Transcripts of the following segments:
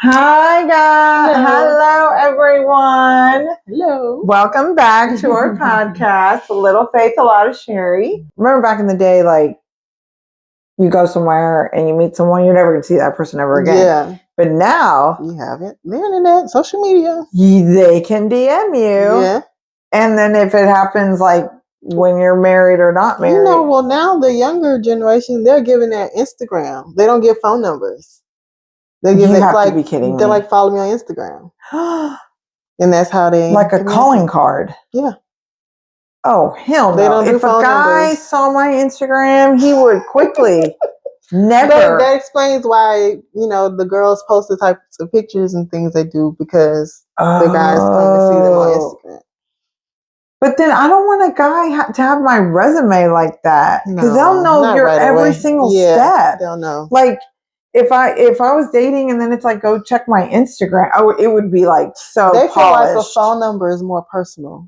Hi, guys. Hello, everyone. Hello. Welcome back to our podcast, A Little Faith, A Lot of Sherry. Remember back in the day, like, you go somewhere and you meet someone, you're never going to see that person ever again. Yeah. But now, You have it. The internet, social media. they can DM you. Yeah. And then if it happens, like, when you're married or not married. Well, now the younger generation, they're giving their Instagram. They don't give phone numbers. They give You it have like, to be kidding they're me. like, follow me on Instagram. And that's how they like a calling card. Yeah. Oh, hell no. They don't do if a phone guy numbers. saw my Instagram, he would quickly never. That explains why, the girls post the types of pictures and things they do because the guys come and see them on Instagram. But then I don't want a guy to have my resume like that because they'll know your every single step. They'll know. Like if I was dating and then it's like go check my Instagram, it would be like so. They polished. feel like a phone number is more personal.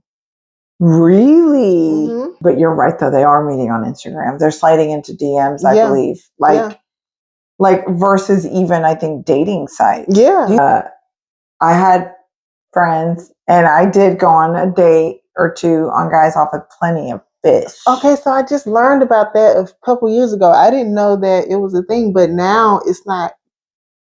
Really? Mm-hmm. But you're right though. They are meeting on Instagram. They're sliding into DMs, I believe. Like versus even I think dating sites. Yeah. I had friends and I did go on a date or two on guys off of Plenty of Fish. Okay, so I just learned about that a couple years ago. I didn't know that it was a thing, but now it's not.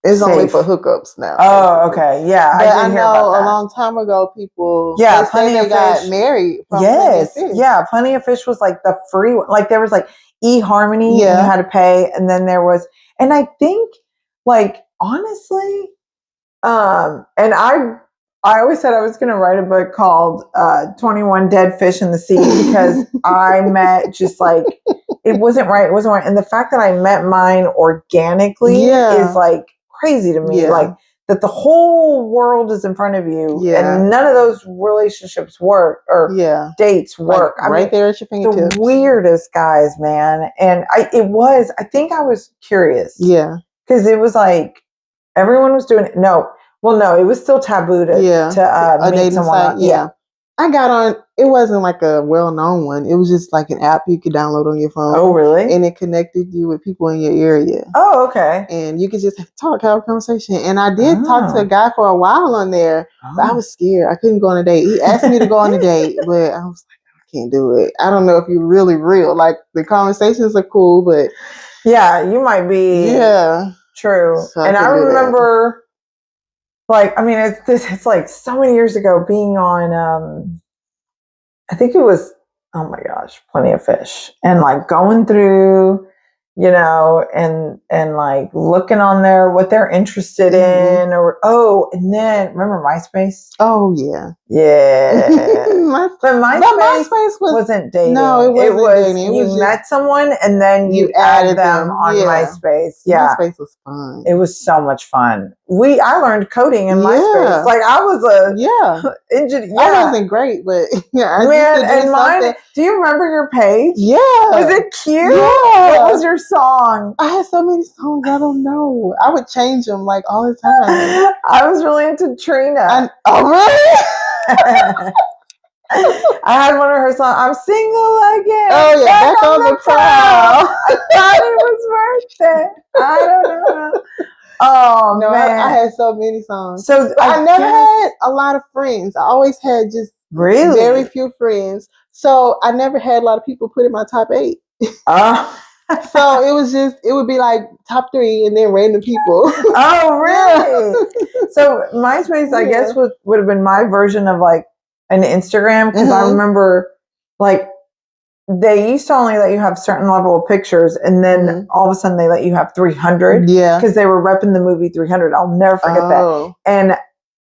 It's only for hookups now. Oh, okay. Yeah. But I know a long time ago people Plenty they of got Fish. married from Yes. Plenty of Fish. Yeah, Plenty of Fish was like the free one. Like there was like eHarmony and you had to pay. And then there was, and I think like honestly, and I always said I was going to write a book called 21 Dead Fish in the Sea because I met just like, it wasn't right. And the fact that I met mine organically is like crazy to me. Like that the whole world is in front of you and none of those relationships work or dates work. Like, right there at your fingertips. The weirdest guys, man. And I think I was curious. Yeah. Because it was like, everyone was doing it. No, it was still taboo to meet someone. Yeah. I got on, it wasn't like a well-known one. It was just like an app you could download on your phone. Oh, really? And it connected you with people in your area. Oh, okay. And you could just have a conversation. And I did talk to a guy for a while on there, but I was scared. I couldn't go on a date. He asked me to go on a date, but I was like, I can't do it. I don't know if you're really real. Like the conversations are cool, but yeah, you might be. Yeah. True. So and I remember like, I mean, it's like so many years ago being on, I think it was, oh my gosh, Plenty of Fish and like going through, and like looking on there, what they're interested in and then remember MySpace? Oh yeah. Yeah. But MySpace wasn't dating. No, it wasn't dating. You met someone and then you added them on MySpace. Yeah. MySpace was fun. It was so much fun. I learned coding in MySpace. Like I was a engineer. I wasn't great, but and mine. Do you remember your page? Yeah. Was it cute? Yeah. What was your song? I had so many songs. I don't know. I would change them like all the time. I was really into Trina. Really? I had one of her songs. I'm single again. Oh yeah, back on the prowl. I thought it was worth it. I don't know. Oh no, man, I had so many songs. So I never had a lot of friends. I always had just very few friends. So I never had a lot of people put in my top 8. So it would be like top 3 and then random people. Oh really? So MySpace, I guess, would have been my version of like an Instagram because I remember like they used to only let you have certain level of pictures and then all of a sudden they let you have 300 because they were repping the movie 300. I'll never forget that. And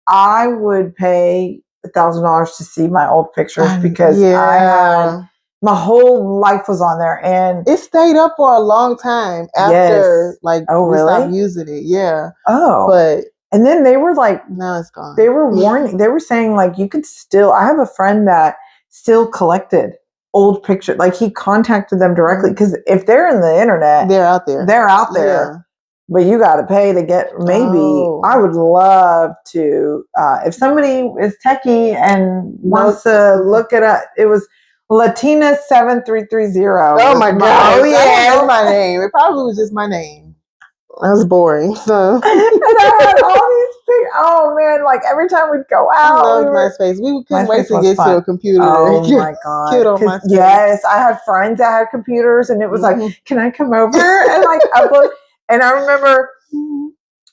I would pay $1,000 to see my old pictures because I had my whole life was on there and it stayed up for a long time after we stopped using it. Yeah. Oh, and then they were like, now it's gone. They were warning. They were saying like you could still. I have a friend that still collected old pictures. Like he contacted them directly because if they're in the internet, they're out there. They're out there. Yeah. But you got to pay to get. Maybe I would love to. If somebody is techie and wants to look it up, it was Latina 7330. Oh my god! Oh yeah, I don't know my name. It probably was just my name. That was boring. So and I had all these like every time we'd go I out. love MySpace. We couldn't wait to get fun. to a computer. Oh my God. Get on MySpace. Yes, I had friends that had computers and it was like, can I come over and like upload? And I remember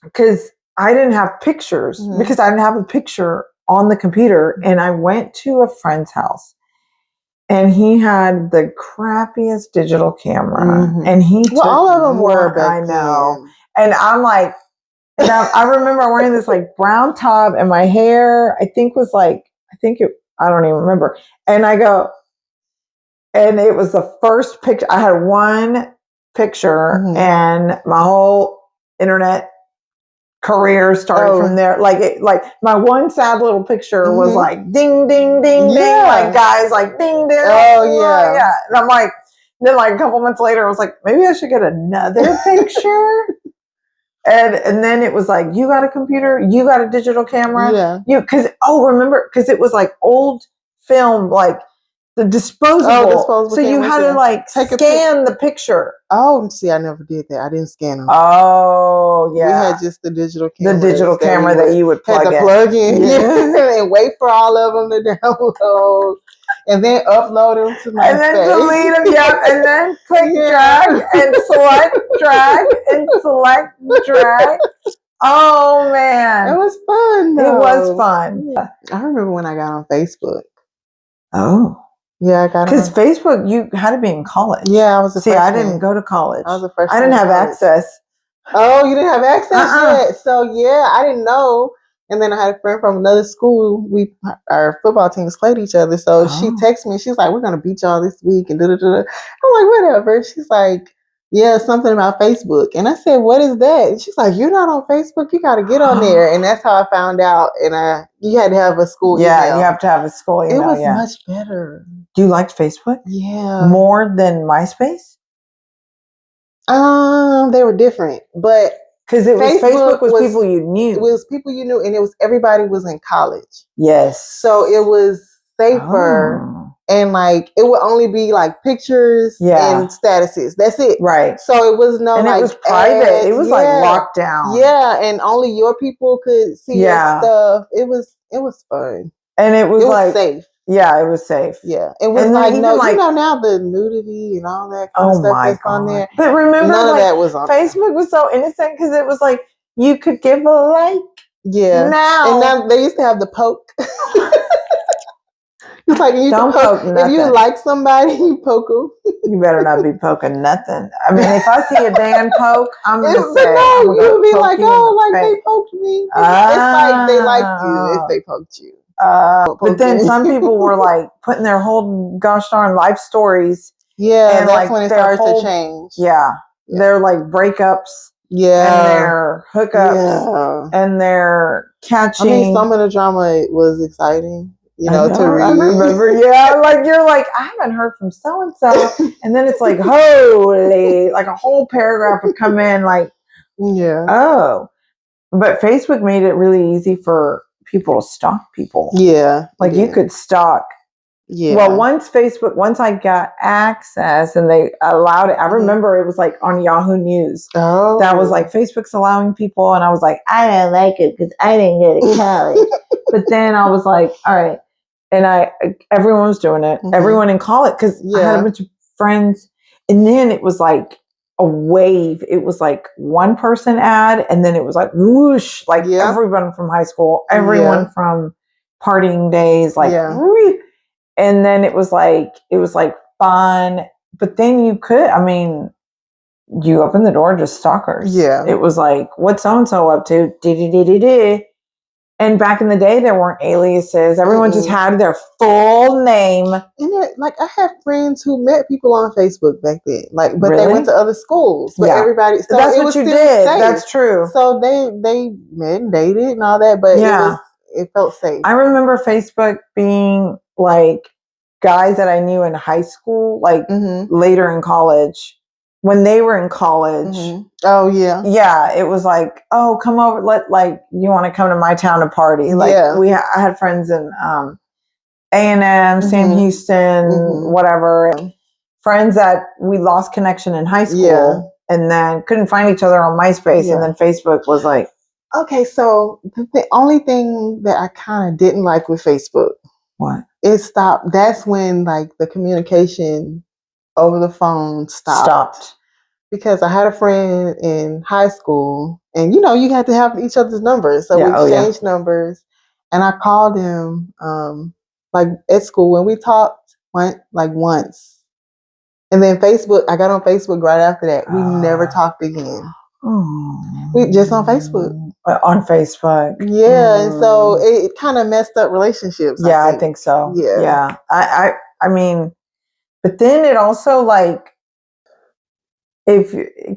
because I didn't have pictures because I didn't have a picture on the computer. And I went to a friend's house and he had the crappiest digital camera. And he took all of them were back I know. then. And I'm like, and I remember wearing this like brown top and my hair, I don't even remember. And I go, and it was the first picture. I had one picture and my whole internet career started from there. Like my one sad little picture was like ding, ding, ding, ding. Like guys like ding, ding. Oh yeah. And I'm like, then like a couple months later, I was like, maybe I should get another picture. And then it was like, you got a computer, you got a digital camera. Yeah. Remember, because it was like old film, like the disposable. So you had to like scan the picture. Oh, see, I never did that. I didn't scan them. Oh, yeah. We had just the digital camera. The digital camera that you would plug in. Yeah. And wait for all of them to download. And then upload them to MySpace. And then delete them, and then click drag and select, drag and select, drag. Oh, man. It was fun, though. It was fun. I remember when I got on Facebook. Oh. Yeah, I got because Facebook, you had to be in college. Yeah, I was a freshman. I didn't go to college. I was a freshman. I didn't have access. Oh, you didn't have access yet? So, yeah, I didn't know. And then I had a friend from another school. Our football teams played each other. So she texted me. She's like, we're going to beat y'all this week. And da-da-da. I'm like, whatever. She's like, yeah, something about Facebook. And I said, what is that? And she's like, you're not on Facebook. You got to get on there. And that's how I found out. And you had to have a school email. Yeah, you have to have a school email. It was much better. Do you like Facebook? Yeah. More than MySpace? They were different. But because Facebook was people you knew. It was people you knew, and it was everybody was in college. Yes. So it was safer. And like it would only be like pictures and statuses. That's it. Right. So it was no, and like, it was private. Ads. It was like locked down. Yeah, and only your people could see your stuff. It was fun. And it was like safe. Yeah, it was safe. Yeah, it was like you know now the nudity and all that kind of stuff that's on there. But remember, none of that was on Facebook was so innocent because it was like you could give a like. Yeah. Now they used to have the poke. It's like if you like somebody, you poke them. You better not be poking nothing. I mean, if I see a Dan poke, I'm gonna say, no, you would be like, oh, like they poked me. It's like they liked you if they poked you. But then some people were like putting their whole gosh darn life stories. Yeah, and that's when it started to change. Yeah, they're like breakups. Yeah, and their hookups and their catching. I mean, some of the drama was exciting. You know, to read. I remember, like you're like, I haven't heard from so and so, and then it's like, holy, like a whole paragraph would come in, like, oh, but Facebook made it really easy for people to stalk people. Yeah, like you could stalk. Yeah. Well, once I got access and they allowed it, I remember it was like on Yahoo News. Oh, that was like Facebook's allowing people, and I was like, I don't like it because I didn't get to college. But then I was like, all right. And everyone was doing it. Everyone in college, because I had a bunch of friends. And then it was like a wave. It was like one person ad, and then it was like whoosh, like everyone from high school, everyone from partying days, like, and then it was like fun. But then you open the door to stalkers. Yeah, it was like, what's so and so up to? And back in the day, there weren't aliases. Everyone just had their full name. And like, I have friends who met people on Facebook back then. Like, but they went to other schools. But everybody, so that's what you did. Safe. That's true. So they met and dated and all that. But it felt safe. I remember Facebook being like guys that I knew in high school, like later in college. When they were in college, oh yeah, it was like, oh, come over, you want to come to my town to party? Like I had friends in A&M, Sam Houston, whatever, and friends that we lost connection in high school, and then couldn't find each other on MySpace, and then Facebook was like, Okay, so the only thing that I kind of didn't like with Facebook, what? It stopped. That's when like the communication over the phone stopped. Because I had a friend in high school, and you had to have each other's numbers, so we exchanged numbers, and I called him like at school when we talked once, and then Facebook. I got on Facebook right after that. We never talked again. We just on Facebook. On Facebook. Yeah, and so it kind of messed up relationships. Yeah, I think so. Yeah. I mean, but then it also like,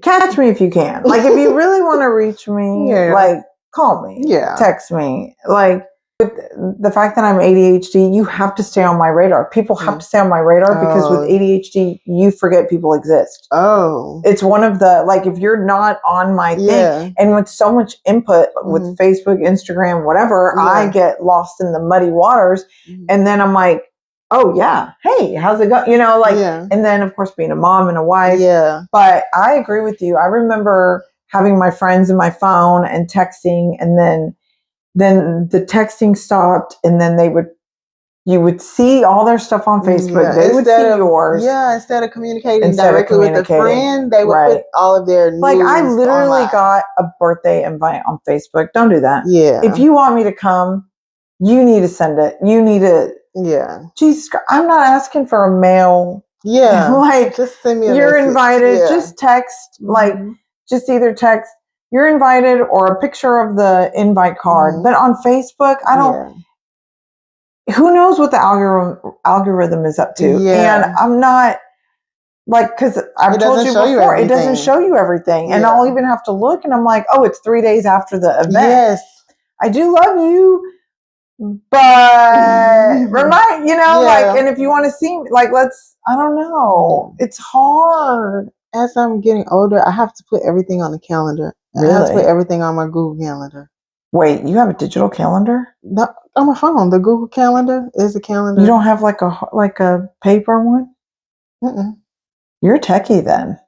catch me if you can. Like, if you really want to reach me, like, call me. Yeah. Text me. Like, with the fact that I'm ADHD, you have to stay on my radar. People have to stay on my radar because with ADHD, you forget people exist. Oh. It's one of the, like, if you're not on my thing, and with so much input with Facebook, Instagram, whatever, I get lost in the muddy waters. And then I'm like, oh yeah, hey, how's it going? And then of course being a mom and a wife. Yeah. But I agree with you. I remember having my friends in my phone and texting, and then the texting stopped, and then you would see all their stuff on Facebook. Yeah, they would see yours. Yeah, instead of communicating directly with a friend, they would put all of their news. Like, I literally got a birthday invite on Facebook. Don't do that. Yeah. If you want me to come, you need to send it. You need to. Yeah. Jesus Christ, I'm not asking for a mail. Yeah. Like, just send me a you're message. Invited. Yeah. Just text. Like, just either text, you're invited, or a picture of the invite card. But on Facebook, I don't. Who knows what the algorithm is up to? Yeah. And I'm not, like, because I've told you before, it doesn't show you everything. And I'll even have to look, and I'm like, oh, it's 3 days after the event. Yes. I do love you. But remind, like, and if you want to see, like, I don't know. It's hard. As I'm getting older, I have to put everything on the calendar. Really? I have to put everything on my Google Calendar. Wait, you have a digital calendar? No, on my phone. The Google Calendar is a calendar. You don't have like a paper one? Mm-mm. You're techie then.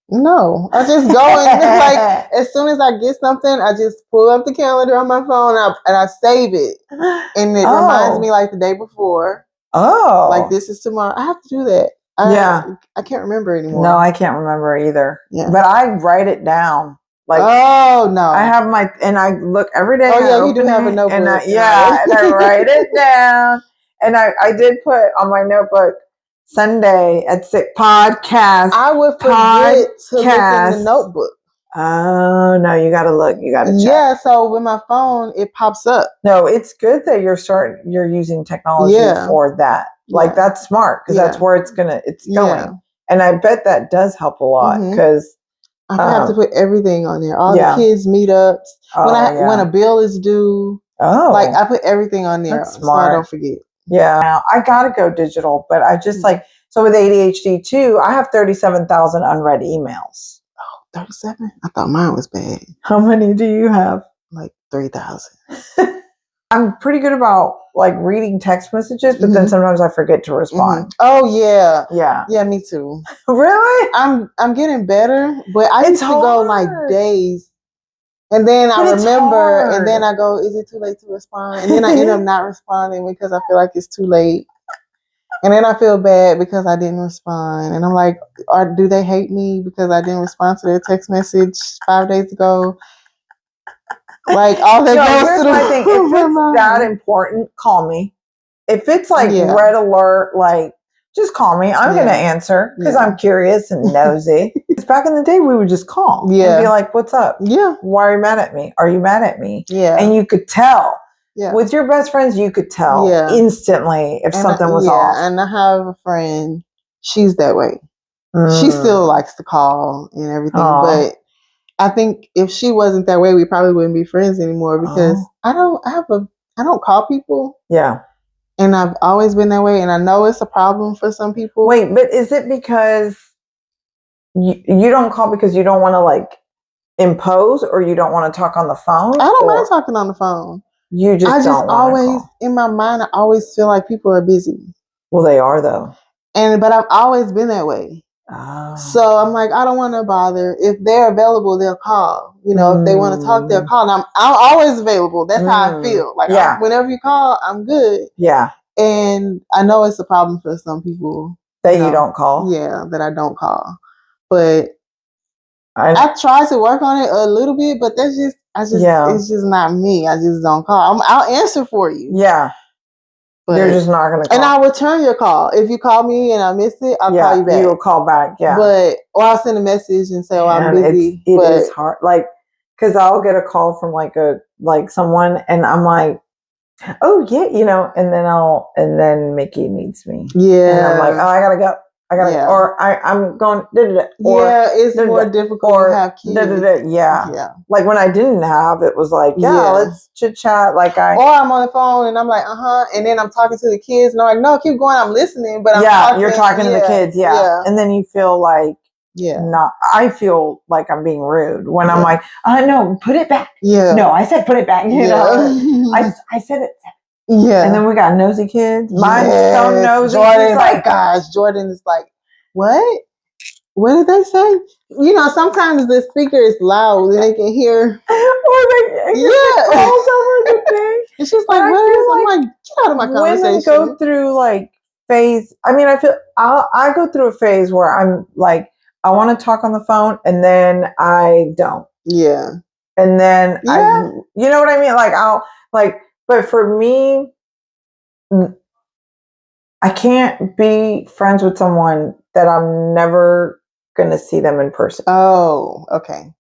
No, I just go and like as soon as I get something, I just pull up the calendar on my phone and I save it, and it reminds me like the day before. Oh, like this is tomorrow. I have to do that. I can't remember anymore. No, I can't remember either. Yeah, but I write it down. Like, oh no, I have and I look every day. Oh yeah, you do have a notebook. And I write it down, and I did put on my notebook. Sunday at 6 podcast. I would forget to look in the notebook. Oh no, you gotta look. You gotta check. Yeah, so with my phone, it pops up. No, it's good that you're using technology for that. Like, that's smart, because that's where it's going. And I bet that does help a lot, because I have to put everything on there. All the kids meetups. When a bill is due. Oh, like, I put everything on there. That's smart. So I don't forget. Yeah, now, I gotta go digital, but I just so with ADHD too, I have 37,000 unread emails. Oh, 37? I thought mine was bad. How many do you have? Like 3,000. I'm pretty good about like reading text messages, but then sometimes I forget to respond. Oh yeah, yeah, me too. Really? I'm getting better, but I used to go like days. And then I remember, and then I go, is it too late to respond? And then I end up not responding because I feel like it's too late. And then I feel bad because I didn't respond. And I'm like, do they hate me because I didn't respond to their text message 5 days ago? Like, all that goes to the thing. If it's that important, call me. If it's like red alert, like, just call me. I'm going to answer because I'm curious and nosy. Because back in the day, we would just call and be like, what's up? Yeah. Why are you mad at me? Are you mad at me? Yeah. And you could tell. Yeah. With your best friends, you could tell instantly if something was off. And I have a friend, she's that way. She still likes to call and everything. But I think if she wasn't that way, we probably wouldn't be friends anymore, because I don't call people. Yeah. And I've always been that way, and I know it's a problem for some people. Wait, but is it because you don't call because you don't want to like impose, or you don't want to talk on the phone? I don't mind talking on the phone. I just always, in my mind, I always feel like people are busy. Well, they are though. But I've always been that way. Oh. So I'm like, I don't want to bother. If they're available, they'll call. You know, if they want to talk, they'll call. And I'm always available. That's how I feel. Like, whenever you call, I'm good. Yeah. And I know it's a problem for some people. That you don't call? Yeah, that I don't call. But I try to work on it a little bit, but it's just not me. I just don't call. I'll answer for you. Yeah. But you're just not going to call. And I'll return your call. If you call me and I miss it, I'll call you back. You'll call back, yeah. Or I'll send a message and say, I'm busy. It is hard. Like, because I'll get a call from someone and I'm like, oh yeah, and then Mickey needs me. Yeah. And I'm like, oh, I gotta go. Or I'm going. It's more difficult to have kids. Yeah. Like when I didn't have, it was like, let's chit chat. Or I'm on the phone and I'm like, and then I'm talking to the kids and I'm like, no, keep going. I'm listening, but you're talking to the kids, and then you feel like. I feel like I'm being rude when I'm like, no, put it back. Yeah. No, I said put it back. You know, I said it. Yeah. And then we got nosy kids. Mine's so nosy. Jordan, like, gosh, Jordan is like, what? What did they say? You know, sometimes the speaker is loud and they can hear. Calls over the thing. It's just like, what is? I'm like, get out of my conversation. Women go through phase. I mean, I go through a phase where I'm like, I want to talk on the phone, and then I don't. Yeah. And then you know what I mean? But for me, I can't be friends with someone that I'm never going to see them in person. Oh, okay.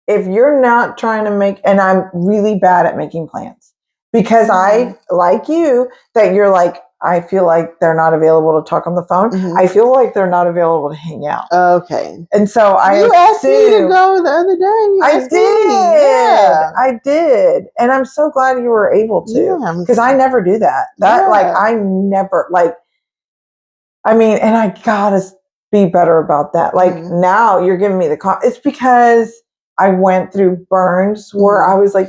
If you're not trying to and I'm really bad at making plans because I, like you, that you're like, I feel like they're not available to talk on the phone. Mm-hmm. I feel like they're not available to hang out. Okay. And so you asked me to go the other day. I did. And I'm so glad you were able to. Because I never do that. I never, and I gotta be better about that. Now you're giving me it's because I went through burns where I was like,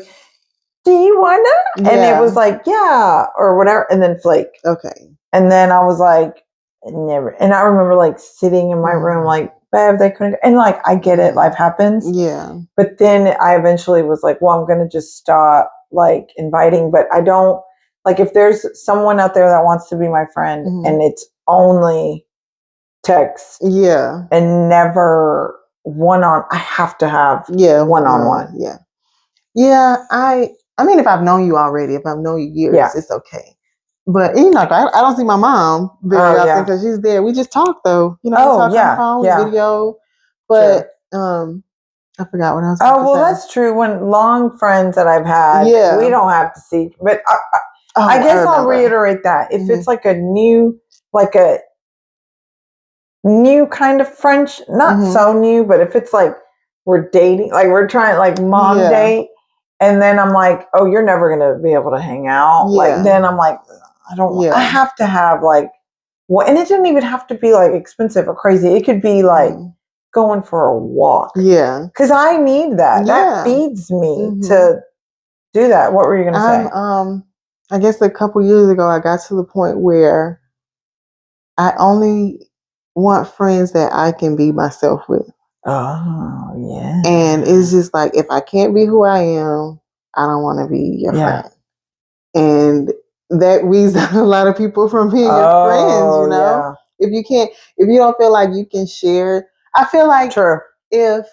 do you want to? Yeah. And it was like, yeah, or whatever. And then flake. Okay. And then I was like, never. And I remember sitting in my room, babe, they couldn't. And I get it. Life happens. Yeah. But then I eventually was like, well, I'm going to just stop inviting. But I don't if there's someone out there that wants to be my friend and it's only text. Yeah. And never I have to have one-on-one. Yeah. Yeah. I mean, if I've known you already, if I've known you years, it's okay. But I don't see my mom very often because she's there. We just talk though. We talk on the phone, video. But I forgot what else. Oh well, that's true. When long friends that I've had, we don't have to see. But I guess I'll reiterate that if it's a new kind of friendship, not so new, but if it's we're dating, we're trying mom date. And then I'm like, oh, you're never going to be able to hang out. Yeah. Then I'm like, I don't, I have to have and it didn't even have to be expensive or crazy. It could be going for a walk. Yeah. Cause I need that. Yeah. That feeds me to do that. What were you going to say? I guess a couple years ago, I got to the point where I only want friends that I can be myself with. Oh, yeah. And it's just if I can't be who I am, I don't want to be your friend. And that weeds out a lot of people from being your friends, Yeah. If you don't feel like you can share, I feel like if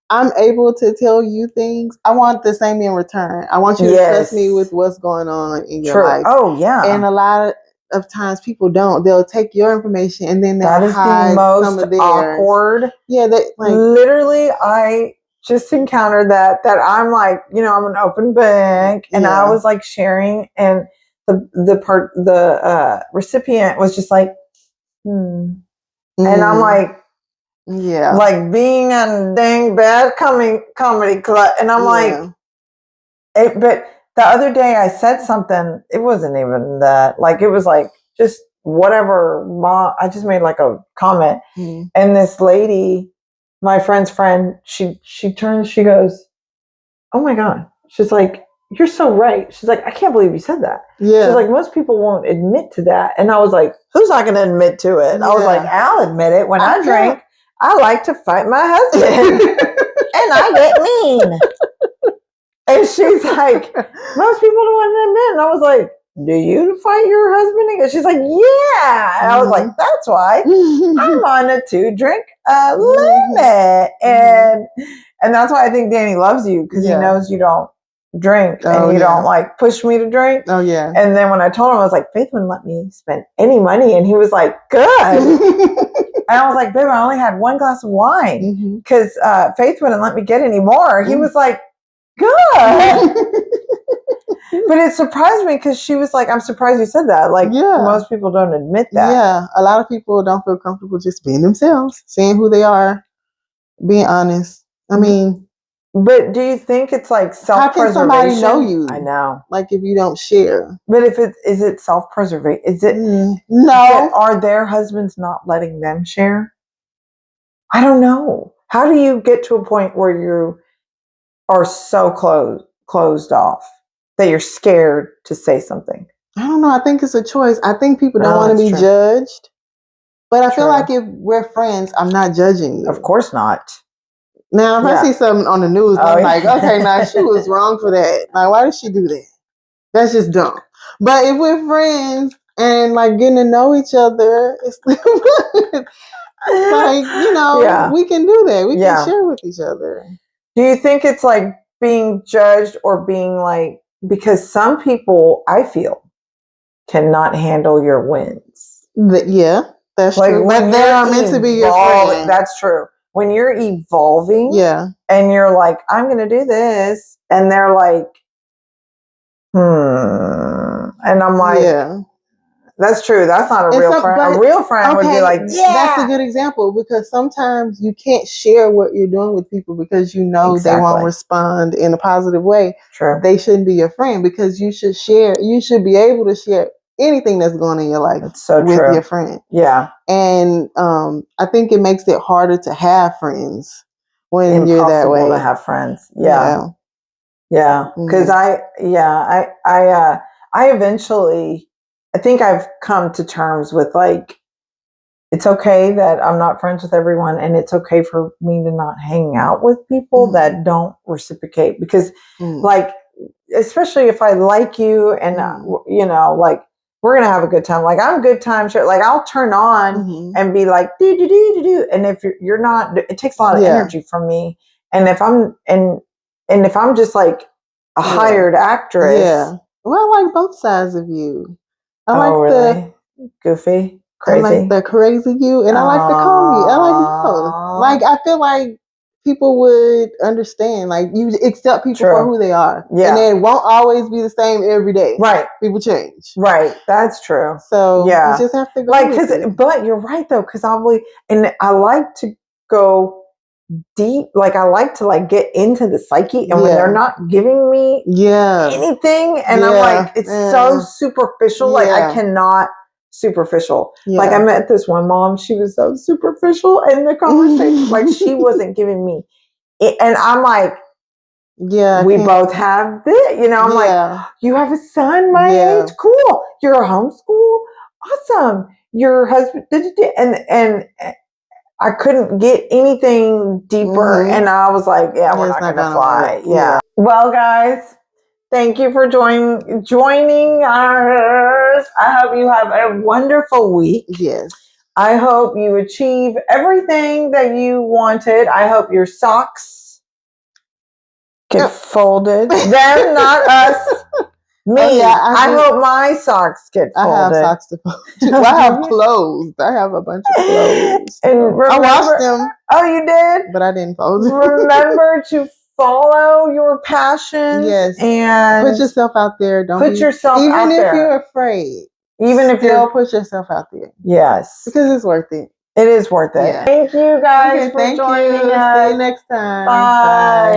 I'm able to tell you things, I want the same in return. I want you to trust me with what's going on in your life. Oh, yeah. And a lot of times people don't. They'll take your information and then they'll hide some of theirs. Awkward. Yeah, literally, I just encountered that I'm I'm an open book, and I was sharing, and the recipient was just and I'm being a dang bad comedy club, and I'm but the other day I said something, it wasn't even that, it was just whatever, mom, I just made a comment, and this lady, my friend's friend, she turns, she goes, oh my God. She's like, you're so right. She's like, I can't believe you said that. Yeah. She's like, most people won't admit to that. And I was like, who's not going to admit to it? I was like, I'll admit it. When I drink, I like to fight my husband. And I get mean. And she's like, most people don't want to admit. And I was like, do you fight your husband? And she's like, yeah. And I was like, that's why I'm on a 2-drink limit. And that's why I think Danny loves you, because he knows you don't drink and you don't like push me to drink. Oh yeah. And then when I told him, I was like, Faith wouldn't let me spend any money. And he was like, good. And I was like, babe, I only had 1 glass of wine because Faith wouldn't let me get any more. He was like, good. But it surprised me because she was like, I'm surprised you said that. Like, most people don't admit that. Yeah. A lot of people don't feel comfortable just being themselves, saying who they are, being honest. I mean, but do you think it's like self-preservation? How can somebody know you? I know. Like if you don't share. But is it self-preservation? Is it no? Are their husbands not letting them share? I don't know. How do you get to a point where you are so closed off that you're scared to say something? I don't know. I think it's a choice. I think people don't want to be judged. But I feel like if we're friends, I'm not judging you. Of course not. Now, if I see something on the news, I'm like, okay, now she was wrong for that. Like, why did she do that? That's just dumb. But if we're friends and like getting to know each other, it's like, you know, we can do that. We can share with each other. Do you think it's like being judged or being like, because some people, I feel, cannot handle your wins. Yeah, that's like true. But they are meant to be your friend. That's true. When you're evolving, and you're like, I'm going to do this, and they're like, and I'm like, that's true. That's not a real friend. A real friend would be like, that's a good example, because sometimes you can't share what you're doing with people because you know they won't respond in a positive way. True. They shouldn't be your friend, because you should share. You should be able to share anything that's going on in your life with your friend. Yeah. And I think it makes it harder to have friends when you're that way. To have friends. Yeah. Yeah. Because I eventually, I think I've come to terms with like, it's okay that I'm not friends with everyone, and it's okay for me to not hang out with people that don't reciprocate, because like, especially if I like you and you know, like, we're going to have a good time. Like, I'm a good time. Like, I'll turn on and be like, do. And if you're not, it takes a lot of energy from me. And if I'm just like a hired actress. Yeah. Well, I like both sides of you. I like the goofy, crazy. I like the crazy you, and I like the calm you. I like both. Like, I feel like people would understand. Like, you accept people for who they are. Yeah. And they won't always be the same every day. Right. People change. Right. That's true. So you just have to go. Like, but you're right though, because I like to go deep. Like, I like to like get into the psyche, and when they're not giving me anything, and I'm like, it's so superficial. Like, I cannot superficial. Like, I met this one mom, she was so superficial in the conversation. Like, she wasn't giving me it, and I'm like, we both have this, you know. I'm like, you have a son my age, cool. You're a homeschool, awesome. Your husband, and I couldn't get anything deeper, and I was like, we're not gonna fly. Yeah. Well, guys, thank you for joining us. I hope you have a wonderful week. Yes. I hope you achieve everything that you wanted. I hope your socks get folded. Them, not us. Me. I hope my socks get folded. I have socks to fold. Well, I have clothes. I have a bunch of clothes. And remember, I washed them. Oh, you did? But I didn't fold them. Remember to follow your passions. Yes. And put yourself out there. Don't put yourself out there. Even if you're afraid. Even if you're put yourself out there. Yes. Because it's worth it. It is worth it. Yeah. Thank you guys for joining us. See you next time. Bye.